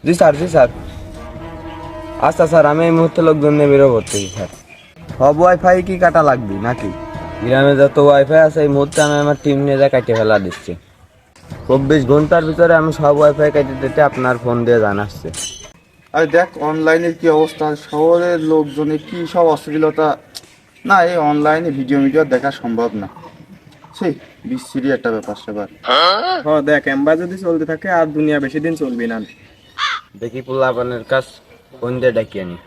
জি sir, জি sir. আচ্ছা sir, আমি এই মুহূর্তে লোকজন নিয়ে বেরো করতেছি স্যার। সব ওয়াইফাই কি কাটা লাগবে নাকি? গ্রামে যত ওয়াইফাই আছে এই মুহূর্তে আমি আমার টিম নিয়ে যা কাটিয়ে ফেলা দিচ্ছি। 24 ঘন্টার ভিতরে আমি সব ওয়াইফাই কাটিয়ে দিতে আপনার ফোন দিয়ে জানাচ্ছি। আরে দেখ অনলাইনের কি অবস্থা, শহরের লোকজনের কি সব অশ্লীলতা। না, এই অনলাইনে ভিডিও দেখা সম্ভব না। সেই বিশ্রী একটা ব্যাপার সেবার। দেখ এম্বা যদি চলতে থাকে আর দুনিয়া বেশি দিন চলবি না। দেখি পোলাপানের কাজ ফোন দিয়ে ডাকিয়ে আনি।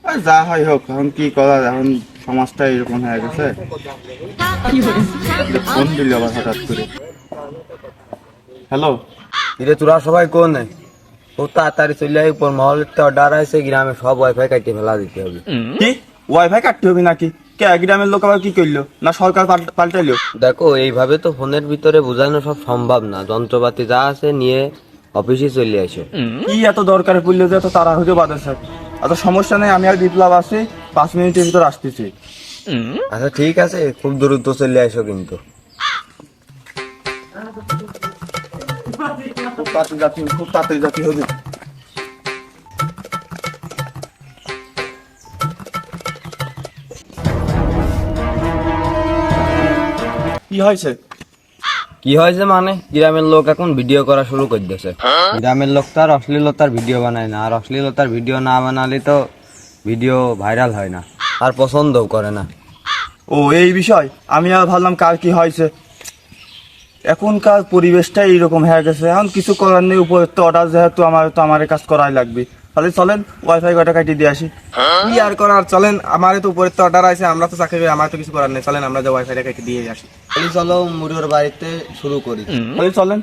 আর যা হয় হোক, এখন কি করা, এখন সমাজটা এরকম হয়ে গেছে। ফোন দিল আবার হঠাৎ করে। হ্যালো, এরে তোরা সবাই কোন ও তাড়াতাড়ি চলে আয়, উপর মহলের তো অর্ডার আছে, গ্রামে সব ওয়াইফাই কাটিয়ে ফেলা দিতে হবে। কি ওয়াইফাই কাটতে হবে নাকি? কে গ্রামের লোক আবার কি করলো না, সরকার পাল্টাইলো? দেখো এইভাবে তো ফোনের ভিতরে বোঝানো সব সম্ভব না, যন্ত্রপাতি যা আছে নিয়ে অফিসে চলে আসো। কি এত দরকারে পড়লো যে এত তাড়াহুড়ো বাঁধেছে? এত সমস্যা নেই, আমি আর বিপ্লব আছি, 5 মিনিটের ভিতর আসতেছি। আচ্ছা ঠিক আছে, খুব দ্রুত চলে আসো কিন্তু। খুব তাড়াতাড়ি যাচ্ছি হুজুর। কি হয়েছে? কি হয়েছে মানে, গ্রামের লোক এখন ভিডিও করা শুরু করে দিয়েছে। গ্রামের লোক তো আর অশ্লীলতার ভিডিও বানায় না, আর অশ্লীলতার ভিডিও না বানালে তো ভিডিও ভাইরাল হয় না, আর পছন্দও করে না। ও এই বিষয়, আমি আর ভাবলাম কার কি হয়েছে। এখনকার পরিবেশটা এইরকম হয়ে গেছে, এখন কিছু করার নেই। উপরে তো অর্ডার, যেহেতু আমার কাজ করাই লাগবে। তাহলে চলেন ওয়াইফাই কটা কাটিয়ে দিয়ে আসি। কি আর করার, চলেন। আমার তো উপরে তো অর্ডার আছে, আমরা তো চাকরি করি, আমার তো কিছু করার নেই। চলেন আমরা যে ওয়াইফাইটা কেটে দিয়ে আসি। তাহলে চলো মুড়ির বাড়িতে শুরু করি। তাহলে চলেন।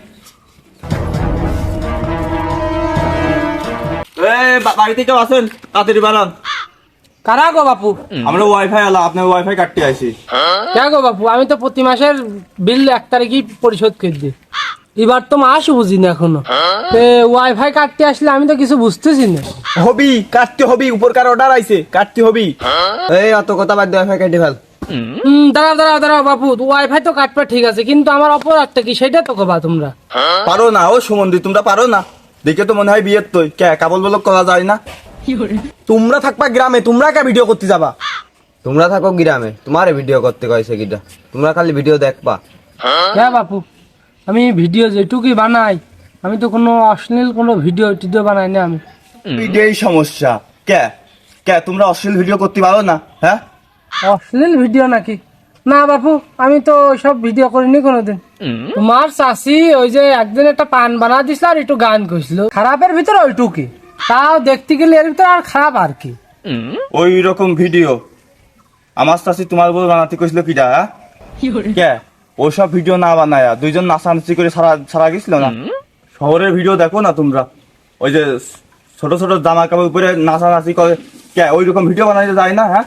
বাড়িতে কেউ আছেন? তাড়াতাড়ি বানান। কারা গো বাপু? আমরা ওয়াইফাই আলা, আপনার ওয়াইফাই কাটতে আসি। কে গো বাপু? আমি তো প্রতি মাসের বিল 1 তারিখই পরিশোধ করে দিই। এবার তো মাস বুঝি না এখনো। ওয়াইফাই কাটতে আসলে আমি তো কিছু বুঝতেছি না। হবি কাটতে হবি, উপরকার অর্ডার আইছে, কাটতে হবি। এই অত কথা বাদ দিয়ে ওয়াইফাই কেটে ফেল। দাঁড়াও বাপু, ওয়াইফাই তো কাটবে ঠিক আছে, কিন্তু আমার অপরাধটা কি সেটা তো কবা তোমরা। পারো না ও সুমন্দি, তোমরা পারো না? দেখে তো মনে হয় বিয়ের তুই কে কাবল বলক করা যায় না। তোমরা থাকবা গ্রামে, তোমরা কে ভিডিও করতে যাবা? তোমরা থাকো গ্রামে, তোমার ভিডিও করতে কয়েছে কিটা? তোমরা খালি ভিডিও দেখবা। হ্যাঁ বাপু, আমি ভিডিও যেটুকুই বানাই, আমি তো কোনো অশ্লীল কোনো ভিডিও টিডিও বানাই না আমি। এই সমস্যা। কে কে তোমরা অশ্লীল ভিডিও করতে পারো না? হ্যাঁ, অশ্লীল ভিডিও নাকি? না বাপু, আমি তো ওইসব ভিডিও করিনি কোনোদিন। তোমার চাষি ওই যে একদিন একটা পান বানা দিছিল আর একটু গান কইছিল, খারাপের ভিতরে ওইটুকি। তাও দেখতে গেলে এর ভিতরে আর খারাপ আর কি। ওই রকম ভিডিও আমার চাষি তোমার বলে বানাতে কইছিল কিটা? হ্যাঁ? কে ওইসব ভিডিও না বানায়া দুইজন নাচানাচি করে সারা গেছিল না? শহরের ভিডিও দেখো না তোমরা, ওই যে ছোট ছোট জামা কাপড় উপরে নাচানাচি করে। কে ওই রকম ভিডিও বানাইতে যায় না? হ্যাঁ,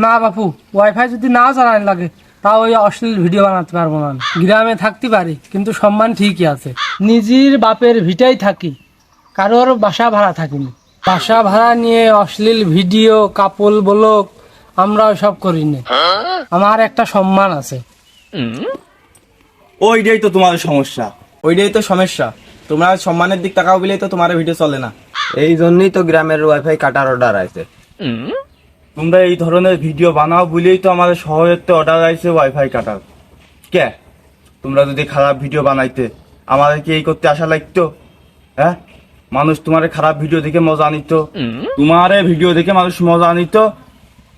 না বাপু, ওয়াইফাই যদি না চালানো লাগে তাও ওই অশ্লীল ভিডিও বানাতে পারবো না। গ্রামে থাকতে পারি কিন্তু সম্মান ঠিকই আছে। নিজের বাপের ভিটাই থাকি, কারোর বাসা ভাড়া থাকিনি। বাসা ভাড়া নিয়ে অশ্লীল ভিডিও কাপল বলক আমরা সব করি না। আমার একটা সম্মান আছে। ওইটাই তো তোমার সমস্যা। ওইটাই তো সমস্যা, তোমরা সম্মানের দিক তাকাও বলেই তো তোমার ভিডিও চলে না। এই জন্যই তো গ্রামের ওয়াইফাই কাটার অর্ডার আছে। তোমরা এই ধরনের ভিডিও বানাও বলেই তো আমাদের শহরের তো অর্ডার আইছে ওয়াইফাই কাটার। কে তোমরা যদি খারাপ ভিডিও বানাইতে আমাদের কি এই করতে আসা লাগতো? হ্যাঁ, মানুষ তোমার খারাপ ভিডিও দেখে মজা নিত, তোমার ভিডিও দেখে মানুষ মজা নিত,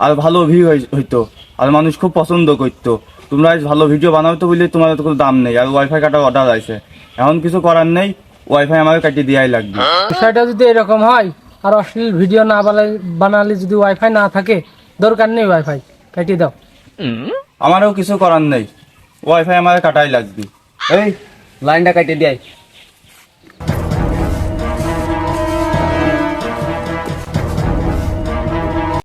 আর ভালো ভিউ হইতো, আর মানুষ খুব পছন্দ করতো। তোমরা ভালো ভিডিও বানাও তো বলে তোমাদের তো কোনো দাম নেই, আর ওয়াইফাই কাটার অর্ডার আইছে। এখন কিছু করার নেই, ওয়াইফাই আমাকে কাটিয়ে দেওয়াই লাগবে। বিষয়টা যদি এরকম হয় আর অশ্লীল ভিডিও না বানালে যদি ওয়াইফাই না থাকে, দরকার নেই, ওয়াইফাই কাটিয়ে দাও। আমারও কিছু করার নেই, ওয়াইফাই আমাকে কাটাই লাগবে। এই লাইনটা কাটিয়ে দেয়।